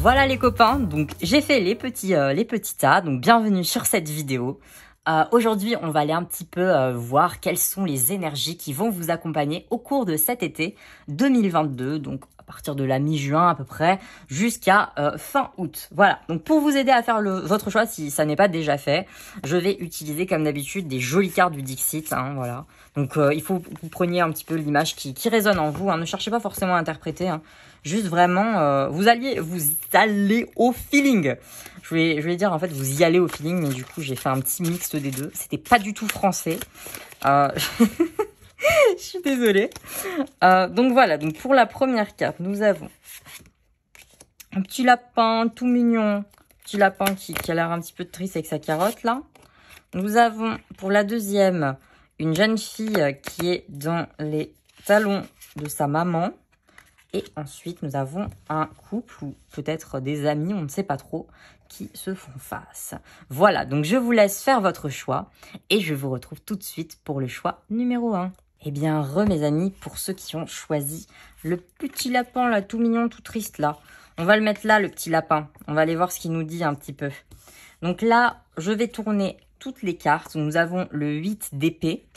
Voilà les copains, donc j'ai fait les petits tas, donc bienvenue sur cette vidéo. Aujourd'hui, on va aller un petit peu voir quelles sont les énergies qui vont vous accompagner au cours de cet été 2022, donc à partir de la mi-juin à peu près, jusqu'à fin août. Voilà, donc pour vous aider à faire votre choix, si ça n'est pas déjà fait, je vais utiliser comme d'habitude des jolies cartes du Dixit, hein, voilà. Donc il faut que vous preniez un petit peu l'image qui résonne en vous, hein. Ne cherchez pas forcément à interpréter, hein. Juste vraiment, vous allez au feeling. Je vais dire en fait vous y allez au feeling, mais du coup j'ai fait un petit mixte des deux. C'était pas du tout français. Je suis désolée. Donc voilà, donc pour la première carte, nous avons un petit lapin tout mignon. Petit lapin qui a l'air un petit peu triste avec sa carotte là. Nous avons pour la deuxième une jeune fille qui est dans les talons de sa maman. Et ensuite, nous avons un couple ou peut-être des amis, on ne sait pas trop, qui se font face. Voilà, donc je vous laisse faire votre choix et je vous retrouve tout de suite pour le choix numéro 1. Eh bien, mes amis, pour ceux qui ont choisi le petit lapin là, tout mignon, tout triste là, on va le mettre là, le petit lapin. On va aller voir ce qu'il nous dit un petit peu. Donc là, je vais tourner toutes les cartes. Nous avons le 8 d'épée.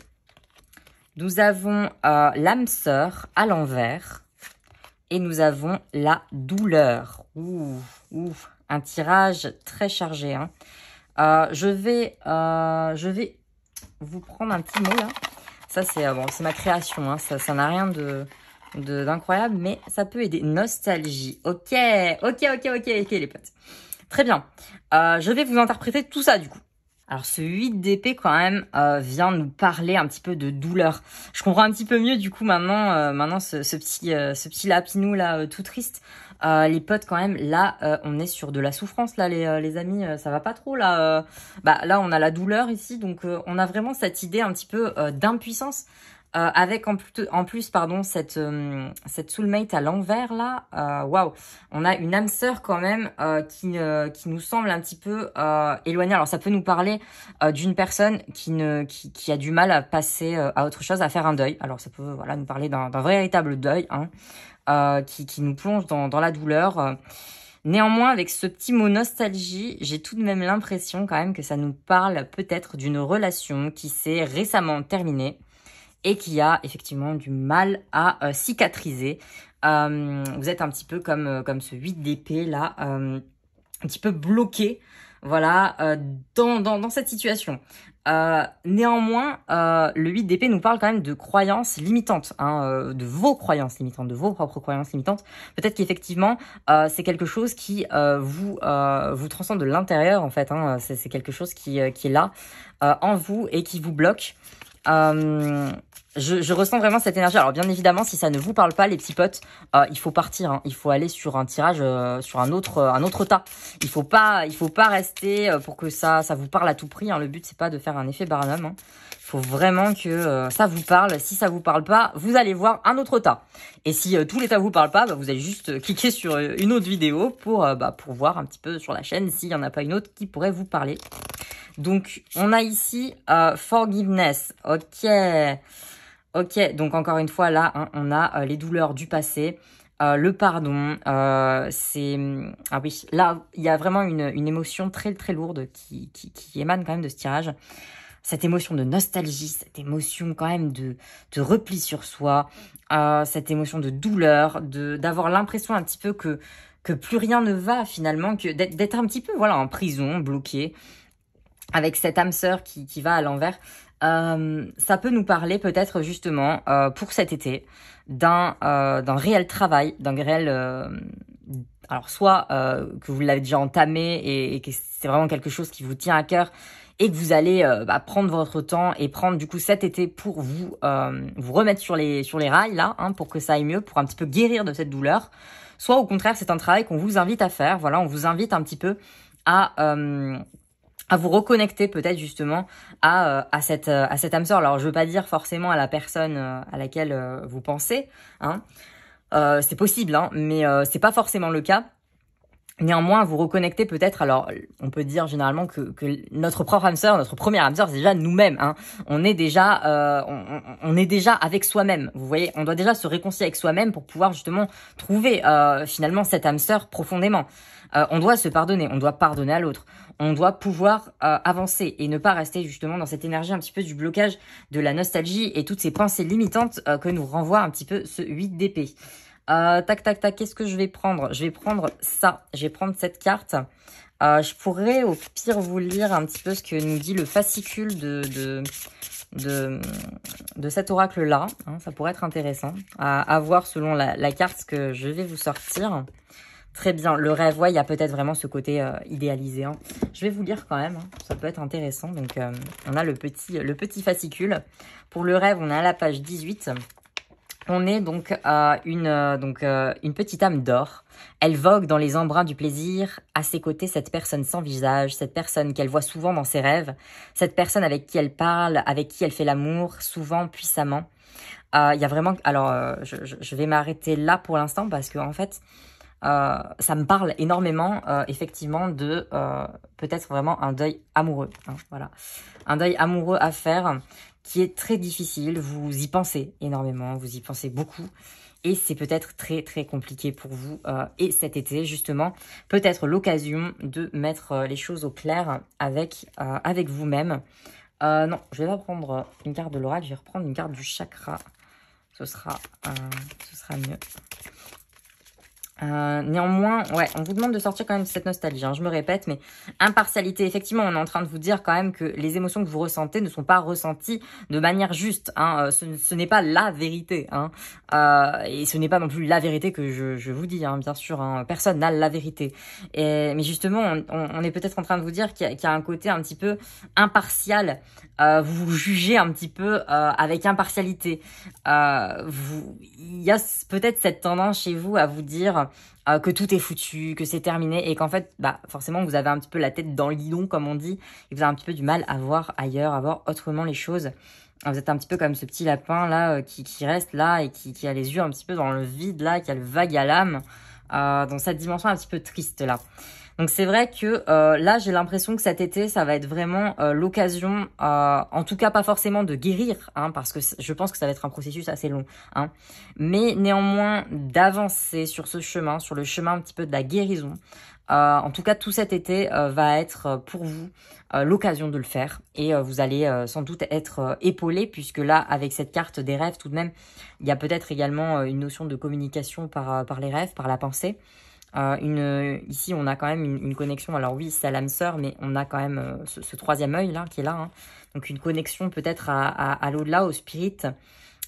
Nous avons l'âme sœur à l'envers. Et nous avons la douleur. Ouh, un tirage très chargé, hein. Je vais vous prendre un petit mot là. Ça c'est bon, c'est ma création, hein. Ça n'a rien d'incroyable, mais ça peut aider. Nostalgie. Ok les potes. Très bien. Je vais vous interpréter tout ça du coup. Alors ce 8 d'épée quand même vient nous parler un petit peu de douleur. Je comprends un petit peu mieux du coup maintenant ce petit lapinou là tout triste. Les potes quand même là on est sur de la souffrance là les amis, ça va pas trop là. Là on a la douleur ici, donc on a vraiment cette idée un petit peu d'impuissance. Avec en plus pardon cette soulmate à l'envers là, waouh, on a une âme sœur quand même qui nous semble un petit peu éloignée. Alors ça peut nous parler d'une personne qui a du mal à passer à autre chose, à faire un deuil. Alors ça peut voilà nous parler d'un véritable deuil, hein, qui nous plonge dans la douleur. Néanmoins, avec ce petit mot nostalgie, j'ai tout de même l'impression quand même que ça nous parle peut-être d'une relation qui s'est récemment terminée et qui a effectivement du mal à cicatriser. Vous êtes un petit peu comme ce 8 d'épée là, un petit peu bloqué, voilà, dans cette situation. Néanmoins, le 8 d'épée nous parle quand même de croyances limitantes, hein, de vos croyances limitantes, de vos propres croyances limitantes. Peut-être qu'effectivement, c'est quelque chose qui vous transcende de l'intérieur en fait, hein. C'est quelque chose qui est là en vous et qui vous bloque. Je ressens vraiment cette énergie. Alors bien évidemment, si ça ne vous parle pas, les petits potes, il faut partir, hein. Il faut aller sur un tirage, sur un autre tas. Il faut pas rester pour que ça vous parle à tout prix, hein. Le but c'est pas de faire un effet Barnum, hein. Il faut vraiment que ça vous parle. Si ça vous parle pas, vous allez voir un autre tas. Et si tous les tas vous parlent pas, vous allez juste cliquer sur une autre vidéo pour voir un petit peu sur la chaîne s'il y en a pas une autre qui pourrait vous parler. Donc, on a ici forgiveness. Ok, donc encore une fois, là, hein, on a les douleurs du passé, le pardon. Ah oui, là, il y a vraiment une émotion très, très lourde qui émane quand même de ce tirage. Cette émotion de nostalgie, cette émotion quand même de repli sur soi, cette émotion de douleur, d'avoir l'impression un petit peu que plus rien ne va finalement, que d'être un petit peu voilà en prison, bloqué, avec cette âme sœur qui va à l'envers. Ça peut nous parler peut-être justement pour cet été d'un réel travail, d'un réel alors soit que vous l'avez déjà entamé et que c'est vraiment quelque chose qui vous tient à cœur et que vous allez prendre votre temps et prendre du coup cet été pour vous remettre sur les rails là, hein, pour que ça aille mieux, pour un petit peu guérir de cette douleur. Soit au contraire, c'est un travail qu'on vous invite à faire. Voilà, on vous invite un petit peu à vous reconnecter peut-être justement à cette âme sœur. Alors je veux pas dire forcément à la personne à laquelle vous pensez, hein. C'est possible, hein, mais c'est pas forcément le cas. Néanmoins, vous reconnectez peut-être, alors on peut dire généralement que notre propre âme sœur, notre première âme sœur, c'est déjà nous-mêmes. Hein. On est déjà, on est déjà avec soi-même. Vous voyez, on doit déjà se réconcilier avec soi-même pour pouvoir justement trouver finalement cette âme sœur profondément. On doit se pardonner, on doit pardonner à l'autre. On doit pouvoir avancer et ne pas rester justement dans cette énergie un petit peu du blocage, de la nostalgie et toutes ces pensées limitantes que nous renvoie un petit peu ce 8 d'épée. Tac, tac, tac, qu'est-ce que je vais prendre? Je vais prendre ça. Je vais prendre cette carte. Je pourrais au pire vous lire un petit peu ce que nous dit le fascicule de cet oracle-là. Hein, ça pourrait être intéressant à voir selon la carte que je vais vous sortir. Très bien, le rêve, ouais, il y a peut-être vraiment ce côté idéalisé. Hein. Je vais vous lire quand même, hein. Ça peut être intéressant. Donc, on a le petit fascicule. Pour le rêve, on est à la page 18. On est donc une petite âme d'or. Elle vogue dans les embruns du plaisir. À ses côtés, cette personne sans visage, cette personne qu'elle voit souvent dans ses rêves, cette personne avec qui elle parle, avec qui elle fait l'amour, souvent, puissamment. Il y a vraiment... Alors, je vais m'arrêter là pour l'instant parce que en fait, ça me parle énormément, effectivement, de peut-être vraiment un deuil amoureux. Hein, voilà, un deuil amoureux à faire qui est très difficile. Vous y pensez énormément, vous y pensez beaucoup. Et c'est peut-être très très compliqué pour vous. Et cet été, justement, peut-être l'occasion de mettre les choses au clair avec vous-même. Non, je vais pas prendre une carte de l'oracle, je vais reprendre une carte du chakra. Ce sera mieux. Néanmoins, ouais, on vous demande de sortir quand même de cette nostalgie, hein, je me répète, mais impartialité, effectivement, on est en train de vous dire quand même que les émotions que vous ressentez ne sont pas ressenties de manière juste, hein, ce n'est pas la vérité, hein, et ce n'est pas non plus la vérité que je vous dis, hein, bien sûr, hein, personne n'a la vérité, mais justement, on est peut-être en train de vous dire qu'il y a un côté un petit peu impartial, vous vous jugez un petit peu avec impartialité, il y a peut-être cette tendance chez vous à vous dire que tout est foutu, que c'est terminé et qu'en fait, bah forcément, vous avez un petit peu la tête dans le guidon, comme on dit, et vous avez un petit peu du mal à voir ailleurs, à voir autrement les choses. Vous êtes un petit peu comme ce petit lapin là qui reste là et qui a les yeux un petit peu dans le vide là, qui a le vague à l'âme, dans cette dimension un petit peu triste là. Donc c'est vrai que là, j'ai l'impression que cet été, ça va être vraiment l'occasion, en tout cas pas forcément de guérir, hein, parce que je pense que ça va être un processus assez long, hein, mais néanmoins d'avancer sur ce chemin, sur le chemin un petit peu de la guérison. En tout cas, tout cet été va être pour vous l'occasion de le faire et vous allez sans doute être épaulé puisque là, avec cette carte des rêves, tout de même, il y a peut-être également une notion de communication par les rêves, par la pensée. Ici, on a quand même une connexion. Alors oui, c'est à l'âme sœur, mais on a quand même ce troisième œil là qui est là. Hein. Donc une connexion peut-être à l'au-delà, au spirit.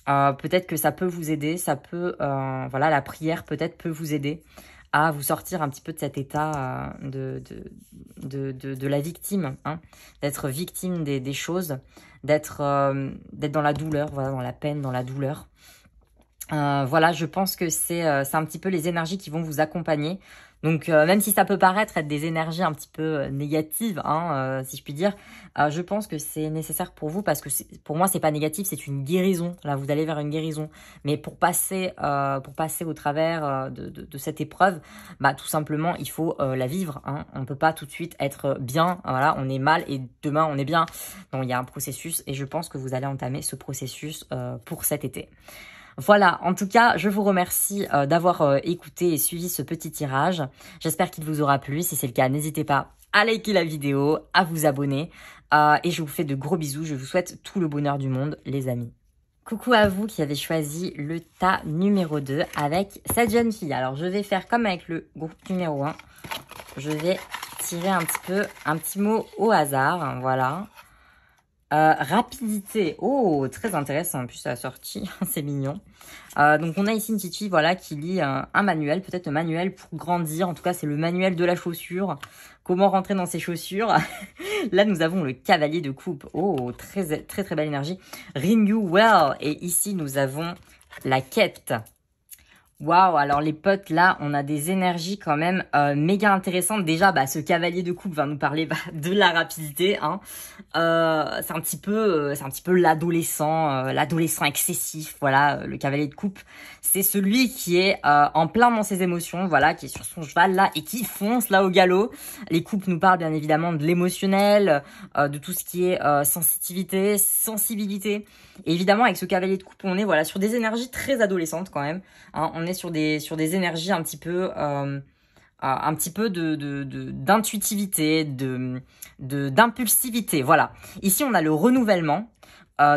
Peut-être que ça peut vous aider. Ça peut, voilà, la prière peut-être peut vous aider à vous sortir un petit peu de cet état de la victime, hein, d'être victime des choses, d'être dans la douleur, voilà, dans la peine, dans la douleur. Voilà, je pense que c'est un petit peu les énergies qui vont vous accompagner. Donc, même si ça peut paraître être des énergies un petit peu négatives, hein, si je puis dire, je pense que c'est nécessaire pour vous parce que pour moi, c'est pas négatif, c'est une guérison. Là, vous allez vers une guérison. Mais pour passer au travers de cette épreuve, bah tout simplement, il faut la vivre. Hein. On peut pas tout de suite être bien. Voilà, on est mal et demain on est bien. Donc, il y a un processus et je pense que vous allez entamer ce processus pour cet été. Voilà, en tout cas, je vous remercie d'avoir écouté et suivi ce petit tirage. J'espère qu'il vous aura plu. Si c'est le cas, n'hésitez pas à liker la vidéo, à vous abonner. Et je vous fais de gros bisous. Je vous souhaite tout le bonheur du monde, les amis. Coucou à vous qui avez choisi le tas numéro 2 avec cette jeune fille. Alors, je vais faire comme avec le groupe numéro 1. Je vais tirer un petit mot au hasard. Voilà. Rapidité, oh très intéressant, en plus ça a sorti, c'est mignon. Donc on a ici une petite fille, voilà, qui lit un manuel, peut-être un manuel pour grandir, en tout cas c'est le manuel de la chaussure, comment rentrer dans ses chaussures. Là nous avons le cavalier de coupe, oh très très très belle énergie, Ring You Well, et ici nous avons la quête. Waouh, alors les potes, là, on a des énergies quand même méga intéressantes. Déjà, ce cavalier de coupe va nous parler de la rapidité. Hein. C'est un petit peu l'adolescent excessif. Voilà, le cavalier de coupe, c'est celui qui est en plein dans ses émotions, voilà, qui est sur son cheval là et qui fonce là au galop. Les coupes nous parlent bien évidemment de l'émotionnel, de tout ce qui est sensitivité, sensibilité. Et évidemment, avec ce cavalier de coupe, on est voilà sur des énergies très adolescentes quand même. Hein, on est sur des énergies un petit peu d'intuitivité, d'impulsivité. Voilà. Ici, on a le renouvellement.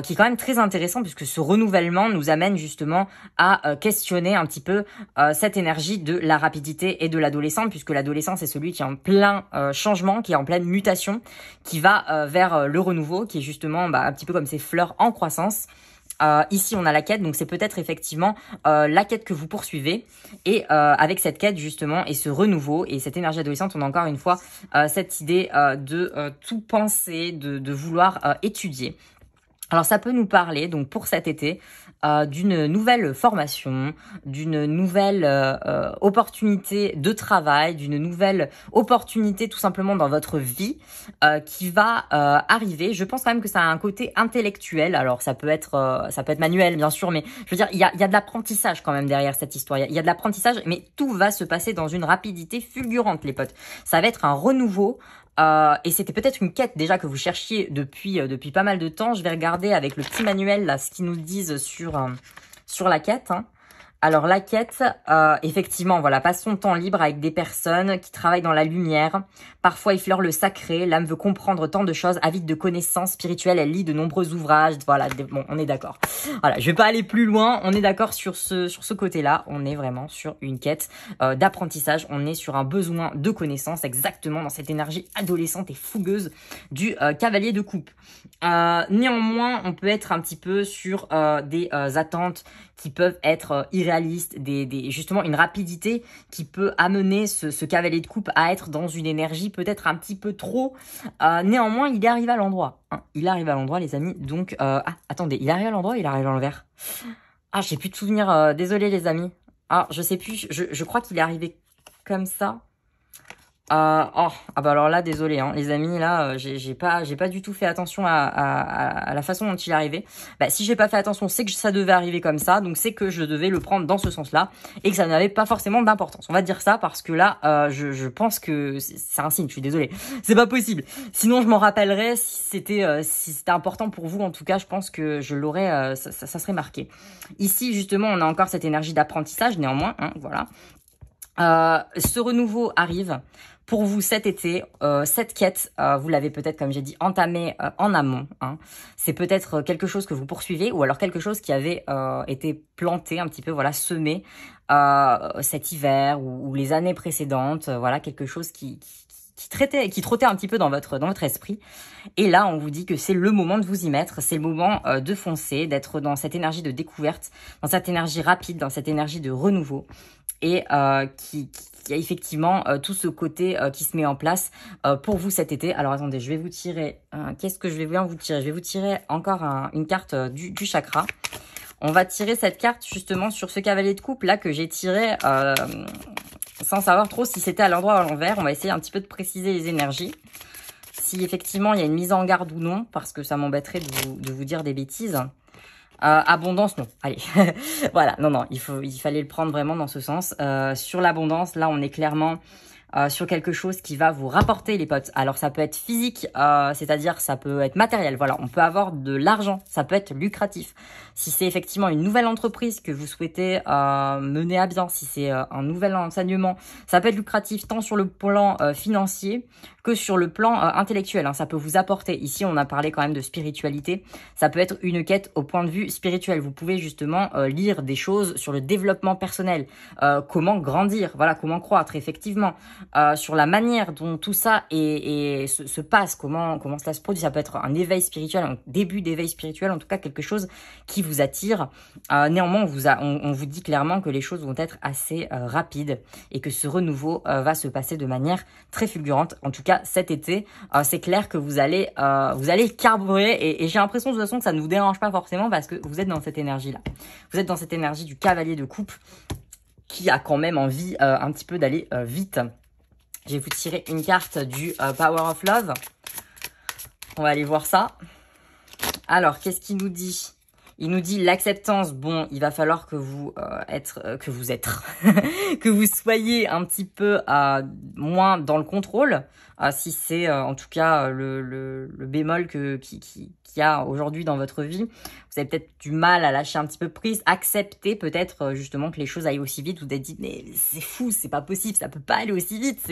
Qui est quand même très intéressant puisque ce renouvellement nous amène justement à questionner un petit peu cette énergie de la rapidité et de l'adolescent, puisque l'adolescent c'est celui qui est en plein changement, qui est en pleine mutation, qui va vers le renouveau, qui est justement un petit peu comme ces fleurs en croissance. Ici, on a la quête, donc c'est peut-être effectivement la quête que vous poursuivez. Et avec cette quête, justement, et ce renouveau, et cette énergie adolescente, on a encore une fois cette idée de tout penser, de vouloir étudier. Alors ça peut nous parler, donc pour cet été, d'une nouvelle formation, d'une nouvelle opportunité de travail, d'une nouvelle opportunité tout simplement dans votre vie qui va arriver. Je pense quand même que ça a un côté intellectuel. Alors ça peut être manuel bien sûr, mais je veux dire il y a de l'apprentissage quand même derrière cette histoire. Il y a de l'apprentissage, mais tout va se passer dans une rapidité fulgurante, les potes. Ça va être un renouveau. Et c'était peut-être une quête déjà que vous cherchiez depuis pas mal de temps. Je vais regarder avec le petit manuel là ce qu'ils nous disent sur la quête. Hein. Alors la quête, effectivement, voilà, passe son temps libre avec des personnes qui travaillent dans la lumière. Parfois effleure le sacré, l'âme veut comprendre tant de choses, avide de connaissances spirituelles, elle lit de nombreux ouvrages. Voilà, bon, on est d'accord. Voilà, je vais pas aller plus loin, on est d'accord sur ce côté-là. On est vraiment sur une quête d'apprentissage, on est sur un besoin de connaissances, exactement dans cette énergie adolescente et fougueuse du cavalier de coupe. Néanmoins, on peut être un petit peu sur des attentes qui peuvent être irréalistes, justement une rapidité qui peut amener ce cavalier de coupe à être dans une énergie peut-être un petit peu trop. Néanmoins, il est arrivé à l'endroit. Hein. Il arrive à l'endroit, les amis. Donc, attendez, il arrive à l'endroit ou il arrive à l'envers? J'ai plus de souvenirs. Désolé, les amis. Je sais plus. Je crois qu'il est arrivé comme ça. Alors là, désolé, hein, les amis, là, j'ai pas du tout fait attention à la façon dont il est arrivé. Si j'ai pas fait attention, c'est que ça devait arriver comme ça, donc c'est que je devais le prendre dans ce sens-là et que ça n'avait pas forcément d'importance. On va dire ça parce que là, je pense que c'est un signe. Je suis désolée, c'est pas possible. Sinon, je m'en rappellerai si c'était important pour vous. En tout cas, je pense que je l'aurais, ça serait marqué. Ici, justement, on a encore cette énergie d'apprentissage. Néanmoins, hein, voilà. Ce renouveau arrive pour vous cet été. Cette quête, vous l'avez peut-être, comme j'ai dit, entamée en amont. Hein. C'est peut-être quelque chose que vous poursuivez ou alors quelque chose qui avait été planté un petit peu, voilà, semé cet hiver ou les années précédentes. Voilà, quelque chose qui trottait un petit peu dans votre esprit. Et là, on vous dit que c'est le moment de vous y mettre, c'est le moment de foncer, d'être dans cette énergie de découverte, dans cette énergie rapide, dans cette énergie de renouveau, et qui a effectivement tout ce côté qui se met en place pour vous cet été. Alors attendez, je vais vous tirer, qu'est-ce que je vais bien vous tirer? Je vais vous tirer encore une carte du chakra. On va tirer cette carte justement sur ce cavalier de coupe là que j'ai tiré sans savoir trop si c'était à l'endroit ou à l'envers. On va essayer un petit peu de préciser les énergies. Si effectivement il y a une mise en garde ou non, parce que ça m'embêterait de vous dire des bêtises. Abondance, non. Allez, voilà, non, il fallait le prendre vraiment dans ce sens. Sur l'abondance, là, on est clairement sur quelque chose qui va vous rapporter, les potes. Alors, ça peut être physique, c'est-à-dire ça peut être matériel. Voilà, on peut avoir de l'argent, ça peut être lucratif. Si c'est effectivement une nouvelle entreprise que vous souhaitez mener à bien, si c'est un nouvel enseignement, ça peut être lucratif tant sur le plan financier que sur le plan intellectuel. Hein. Ça peut vous apporter. Ici, on a parlé quand même de spiritualité. Ça peut être une quête au point de vue spirituel. Vous pouvez justement lire des choses sur le développement personnel, comment grandir, voilà, comment croître, effectivement, sur la manière dont tout ça se passe, comment cela se produit. Ça peut être un éveil spirituel, un début d'éveil spirituel, en tout cas quelque chose qui vous attire. Néanmoins, on vous dit clairement que les choses vont être assez rapides et que ce renouveau va se passer de manière très fulgurante. En tout cas, cet été, c'est clair que vous allez carburer et j'ai l'impression de toute façon que ça ne vous dérange pas forcément parce que vous êtes dans cette énergie-là. Vous êtes dans cette énergie du cavalier de coupe. qui a quand même envie un petit peu d'aller vite. Je vais vous tirer une carte du Power of Love. On va aller voir ça. Alors, qu'est-ce qu'il nous dit? Il nous dit l'acceptance. Bon, il va falloir que vous que vous soyez un petit peu moins dans le contrôle. Si c'est en tout cas le bémol qu'il y a aujourd'hui dans votre vie. Vous avez peut-être du mal à lâcher un petit peu prise. Accepter peut-être justement que les choses aillent aussi vite. Vous vous êtes dit mais c'est fou, c'est pas possible, ça peut pas aller aussi vite.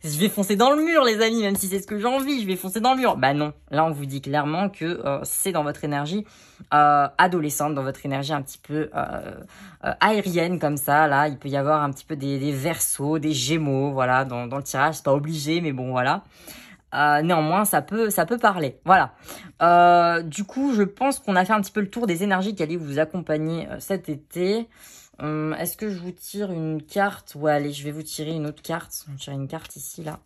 Je vais foncer dans le mur les amis, même si c'est ce que j'ai envie, je vais foncer dans le mur. Bah non, là on vous dit clairement que c'est dans votre énergie adolescente, dans votre énergie un petit peu aérienne comme ça. Là, il peut y avoir un petit peu des Verseaux, des Gémeaux, voilà, dans le tirage. C'est pas obligé, mais bon, voilà. Néanmoins, ça peut parler. Voilà. Du coup, je pense qu'on a fait un petit peu le tour des énergies qui allaient vous accompagner cet été. Est-ce que je vous tire une carte? Ouais, allez, je vais vous tirer une autre carte. Je vais tirer une carte ici, là.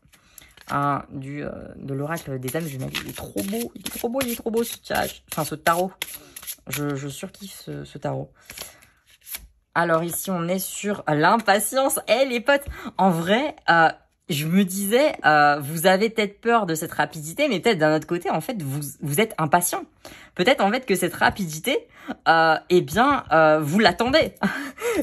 De l'oracle des âmes jumelles. Il est trop beau, il est trop beau ce tirage. Enfin, ce tarot. Je surkiffe ce tarot. Alors ici, on est sur l'impatience. Eh les potes, en vrai, je me disais, vous avez peut-être peur de cette rapidité, mais peut-être d'un autre côté, en fait, vous êtes impatient. Peut-être en fait que cette rapidité, eh bien, vous l'attendez.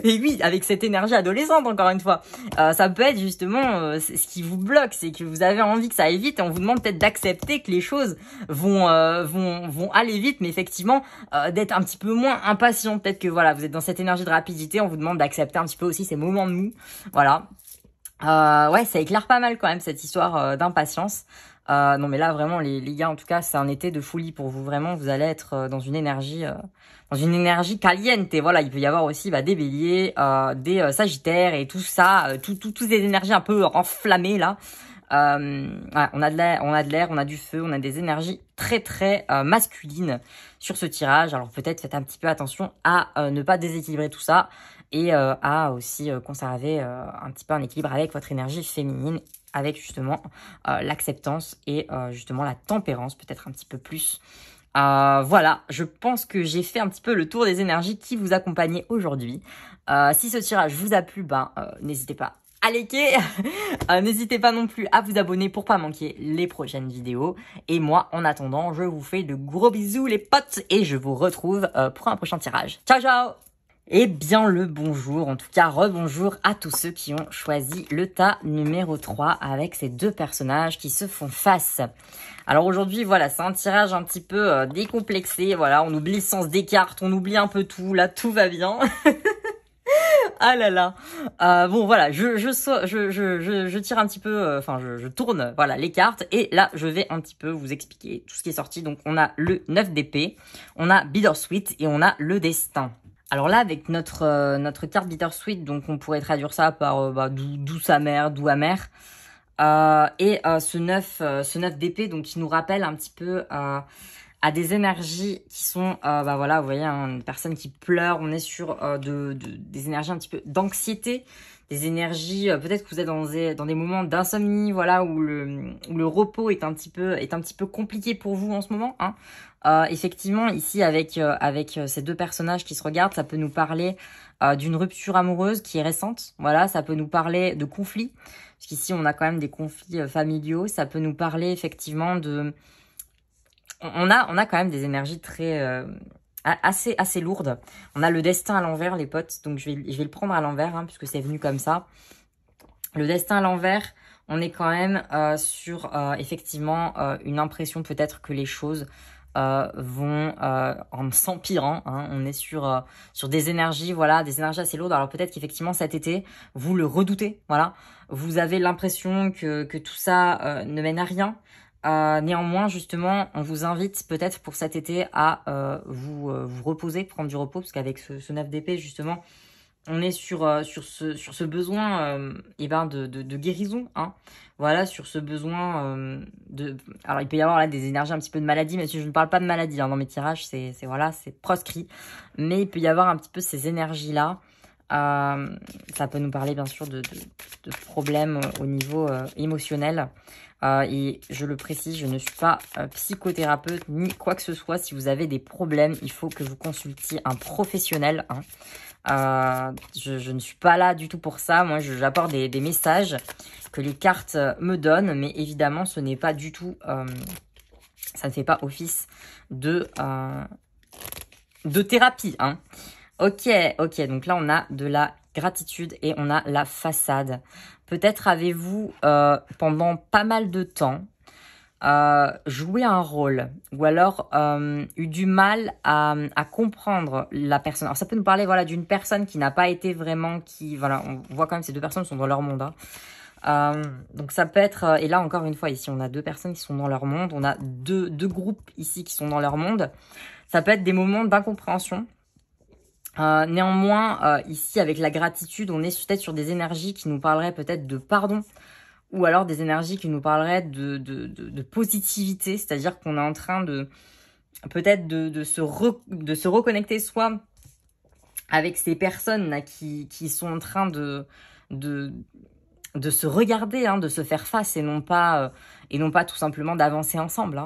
Et oui, avec cette énergie adolescente, encore une fois, ça peut être justement ce qui vous bloque, c'est que vous avez envie que ça aille vite et on vous demande peut-être d'accepter que les choses vont aller vite, mais effectivement d'être un petit peu moins impatient. Peut-être que voilà, vous êtes dans cette énergie de rapidité, on vous demande d'accepter un petit peu aussi ces moments de mou. Voilà. Ouais, ça éclaire pas mal quand même cette histoire d'impatience. Non mais là vraiment les gars, en tout cas c'est un été de folie pour vous. Vraiment vous allez être dans une énergie caliente. Voilà, il peut y avoir aussi des béliers, des sagittaires et tout ça, toutes des énergies un peu enflammées là. Ouais, on a de l'air, on a du feu, on a des énergies très très masculines sur ce tirage. Alors peut-être faites un petit peu attention à ne pas déséquilibrer tout ça et à aussi conserver un petit peu un équilibre avec votre énergie féminine, avec justement l'acceptance et justement la tempérance, peut-être un petit peu plus. Voilà, je pense que j'ai fait un petit peu le tour des énergies qui vous accompagnaient aujourd'hui. Si ce tirage vous a plu, n'hésitez pas à liker. N'hésitez pas non plus à vous abonner pour pas manquer les prochaines vidéos. Et moi, en attendant, je vous fais de gros bisous les potes et je vous retrouve pour un prochain tirage. Ciao, ciao! Eh bien le bonjour, en tout cas rebonjour à tous ceux qui ont choisi le tas numéro 3 avec ces deux personnages qui se font face. Alors aujourd'hui, voilà, c'est un tirage un petit peu décomplexé, voilà, on oublie le sens des cartes, on oublie un peu tout, là tout va bien. Ah là là. Bon voilà, je tire un petit peu, enfin je tourne voilà les cartes et là je vais un petit peu vous expliquer tout ce qui est sorti. Donc on a le 9 d'épée, on a Bittersweet et on a le destin. Alors là, avec notre carte Bittersweet, donc on pourrait traduire ça par douce amère, doux amer. Et ce 9 d'épée, donc qui nous rappelle un petit peu à des énergies qui sont, voilà, vous voyez, une personne qui pleure. On est sur des énergies un petit peu d'anxiété, des énergies, peut-être que vous êtes dans des moments d'insomnie, voilà, où le repos est un petit peu compliqué pour vous en ce moment, hein. Effectivement, ici avec ces deux personnages qui se regardent, ça peut nous parler d'une rupture amoureuse qui est récente. Voilà, ça peut nous parler de conflits, parce qu'ici on a quand même des conflits familiaux. Ça peut nous parler effectivement de, on a quand même des énergies très assez lourdes. On a le destin à l'envers, les potes. Donc je vais le prendre à l'envers, hein, puisque c'est venu comme ça. Le destin à l'envers. On est quand même sur effectivement une impression peut-être que les choses vont en s'empirant, hein. On est sur des énergies, voilà, des énergies assez lourdes. Alors peut-être qu'effectivement cet été vous le redoutez, voilà, vous avez l'impression que tout ça ne mène à rien. Néanmoins justement on vous invite peut-être pour cet été à vous reposer, prendre du repos, parce qu'avec ce 9 d'épée justement on est sur ce besoin de guérison, hein. Voilà, sur ce besoin alors il peut y avoir là des énergies un petit peu de maladie, mais si je ne parle pas de maladie, hein, dans mes tirages, c'est voilà, c'est proscrit, mais il peut y avoir un petit peu ces énergies là. Ça peut nous parler bien sûr de problèmes au niveau émotionnel. Et je le précise, je ne suis pas psychothérapeute ni quoi que ce soit. Si vous avez des problèmes, il faut que vous consultiez un professionnel, hein. Je ne suis pas là du tout pour ça. Moi, j'apporte des messages que les cartes me donnent, mais évidemment, ce n'est pas du tout... ça ne fait pas office de thérapie, hein. Ok, donc là, on a de la gratitude et on a la façade. Peut-être avez-vous, pendant pas mal de temps, joué un rôle ou alors eu du mal à comprendre la personne. Alors ça peut nous parler voilà d'une personne qui n'a pas été vraiment voilà, on voit quand même ces deux personnes sont dans leur monde, hein. Donc ça peut être et là encore une fois ici on a deux personnes qui sont dans leur monde, on a deux groupes ici qui sont dans leur monde. Ça peut être des moments d'incompréhension. Néanmoins ici avec la gratitude on est peut-être sur des énergies qui nous parleraient peut-être de pardon, ou alors des énergies qui nous parleraient de positivité, c'est-à-dire qu'on est en train de peut-être de se reconnecter soit avec ces personnes là qui sont en train de se regarder, hein, de se faire face et non pas tout simplement d'avancer ensemble,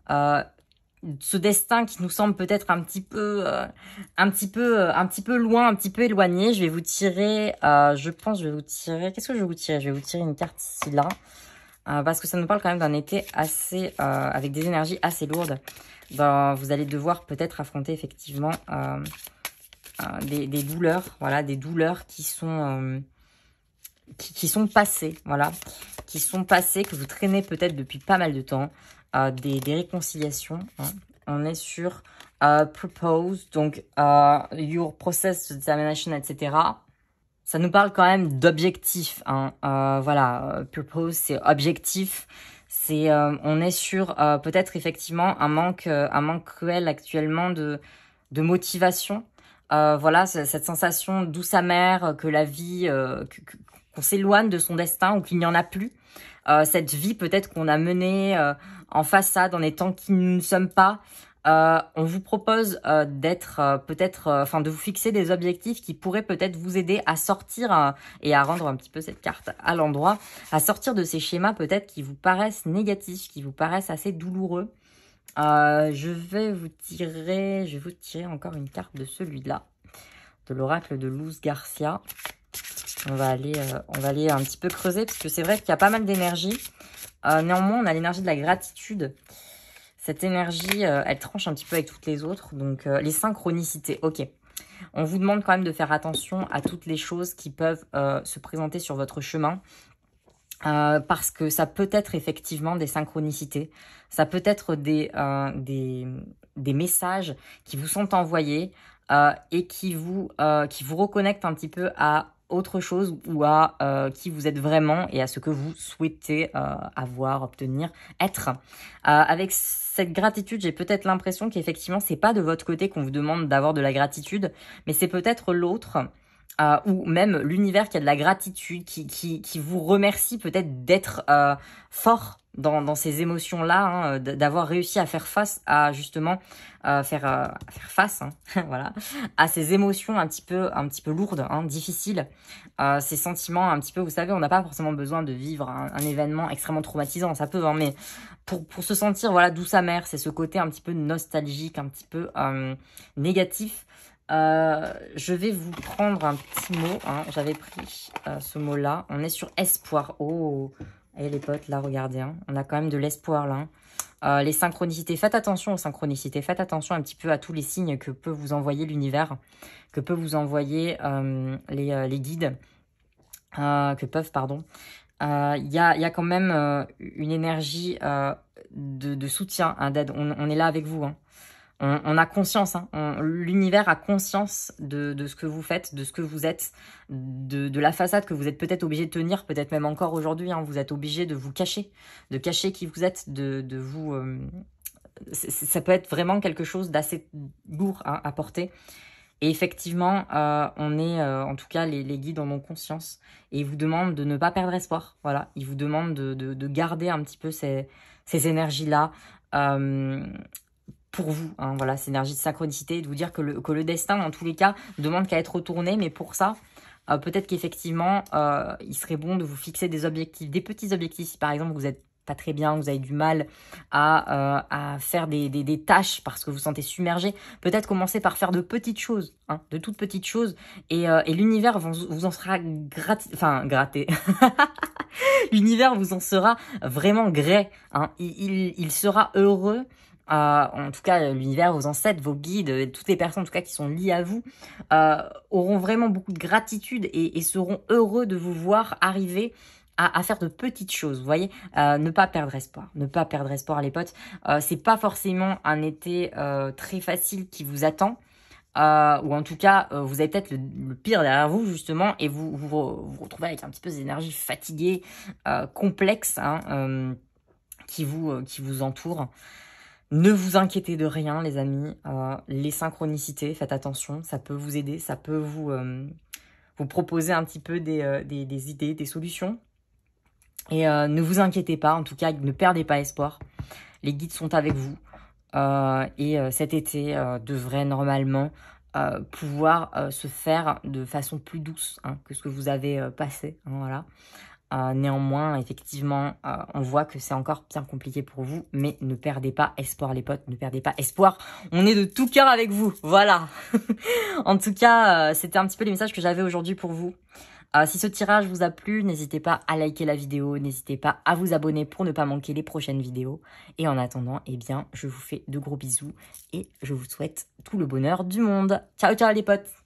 hein. Ce destin qui nous semble peut-être un petit peu loin, un petit peu éloigné. Je vais vous tirer, je pense, je vais vous tirer. Qu'est-ce que je vais vous tirer? Je vais vous tirer une carte ici là, parce que ça nous parle quand même d'un été assez, avec des énergies assez lourdes. Vous allez devoir peut-être affronter effectivement des douleurs, voilà, des douleurs qui sont passées, voilà, qui sont passées, que vous traînez peut-être depuis pas mal de temps. Des réconciliations, hein. On est sur propose, donc your process of examination, etc. Ça nous parle quand même d'objectif, hein. Voilà, purpose, c'est objectif. C'est, on est sur peut-être effectivement un manque cruel actuellement de motivation. Voilà, cette sensation douce amère que la vie, qu'on s'éloigne de son destin ou qu'il n'y en a plus. Cette vie peut-être qu'on a menée en façade en étant qui nous ne sommes pas. On vous propose d'être peut-être, de vous fixer des objectifs qui pourraient peut-être vous aider à sortir et à rendre un petit peu cette carte à l'endroit, à sortir de ces schémas peut-être qui vous paraissent négatifs, qui vous paraissent assez douloureux. Je vais vous tirer encore une carte de celui-là, de l'oracle de Luz Garcia. On va aller un petit peu creuser parce que c'est vrai qu'il y a pas mal d'énergie. Néanmoins, on a l'énergie de la gratitude. Cette énergie, elle tranche un petit peu avec toutes les autres. Donc, les synchronicités, ok. On vous demande quand même de faire attention à toutes les choses qui peuvent se présenter sur votre chemin. Parce que ça peut être effectivement des synchronicités. Ça peut être des messages qui vous sont envoyés et qui vous reconnectent un petit peu à autre chose ou à qui vous êtes vraiment et à ce que vous souhaitez avoir, obtenir, être. Avec cette gratitude, j'ai peut-être l'impression qu'effectivement, c'est pas de votre côté qu'on vous demande d'avoir de la gratitude, mais c'est peut-être l'autre. Ou même l'univers qui a de la gratitude, qui vous remercie peut-être d'être fort dans ces émotions-là, hein, d'avoir réussi à faire face à justement faire face, hein, voilà, à ces émotions un petit peu lourdes, hein, difficiles, ces sentiments un petit peu, vous savez, on n'a pas forcément besoin de vivre un événement extrêmement traumatisant, ça peut, hein, mais pour se sentir voilà douce amère, c'est ce côté un petit peu nostalgique, un petit peu négatif. Je vais vous prendre un petit mot, hein. J'avais pris ce mot-là. On est sur espoir. Oh, et les potes, là, regardez, hein. On a quand même de l'espoir, là, hein. Les synchronicités, faites attention aux synchronicités. Faites attention un petit peu à tous les signes que peut vous envoyer l'univers, que peut vous envoyer les guides, que peuvent, pardon. Il y a quand même une énergie de soutien, hein, d'aide. On est là avec vous, hein. On a conscience, hein, l'univers a conscience de ce que vous faites, de ce que vous êtes, de la façade que vous êtes peut-être obligé de tenir, peut-être même encore aujourd'hui, hein, vous êtes obligé de vous cacher, de cacher qui vous êtes, de vous... ça peut être vraiment quelque chose d'assez lourd, hein, à porter. Et effectivement, on est, en tout cas, les guides en ont conscience. Et ils vous demandent de ne pas perdre espoir. Voilà, ils vous demandent de garder un petit peu ces énergies-là. Pour vous, hein, voilà, cette énergie de synchronicité, de vous dire que le destin, dans tous les cas, demande qu'à être retourné, mais pour ça, peut-être qu'effectivement, il serait bon de vous fixer des objectifs, des petits objectifs. Si par exemple, vous êtes pas très bien, vous avez du mal à faire des tâches parce que vous vous sentez submergé, peut-être commencer par faire de petites choses, hein, de toutes petites choses, et l'univers vous en sera gratté. L'univers vous en sera vraiment gré, hein. Il sera heureux. En tout cas, l'univers, vos ancêtres, vos guides, toutes les personnes en tout cas qui sont liées à vous, auront vraiment beaucoup de gratitude et seront heureux de vous voir arriver à faire de petites choses, vous voyez. Ne pas perdre espoir, ne pas perdre espoir les potes. C'est pas forcément un été très facile qui vous attend. Ou en tout cas, vous avez peut-être le pire derrière vous, justement, et vous retrouvez avec un petit peu des énergies fatiguées, complexes, hein, qui vous entourent. Ne vous inquiétez de rien, les amis. Les synchronicités, faites attention, ça peut vous aider, ça peut vous proposer un petit peu des idées, des solutions. Et ne vous inquiétez pas, en tout cas, ne perdez pas espoir. Les guides sont avec vous. Cet été devrait normalement pouvoir se faire de façon plus douce, hein, que ce que vous avez passé. Hein, voilà. Néanmoins, effectivement, on voit que c'est encore bien compliqué pour vous, mais ne perdez pas espoir, les potes, ne perdez pas espoir. On est de tout cœur avec vous, voilà. En tout cas, c'était un petit peu les messages que j'avais aujourd'hui pour vous. Si ce tirage vous a plu, n'hésitez pas à liker la vidéo, n'hésitez pas à vous abonner pour ne pas manquer les prochaines vidéos. Et en attendant, eh bien, je vous fais de gros bisous et je vous souhaite tout le bonheur du monde. Ciao, ciao les potes!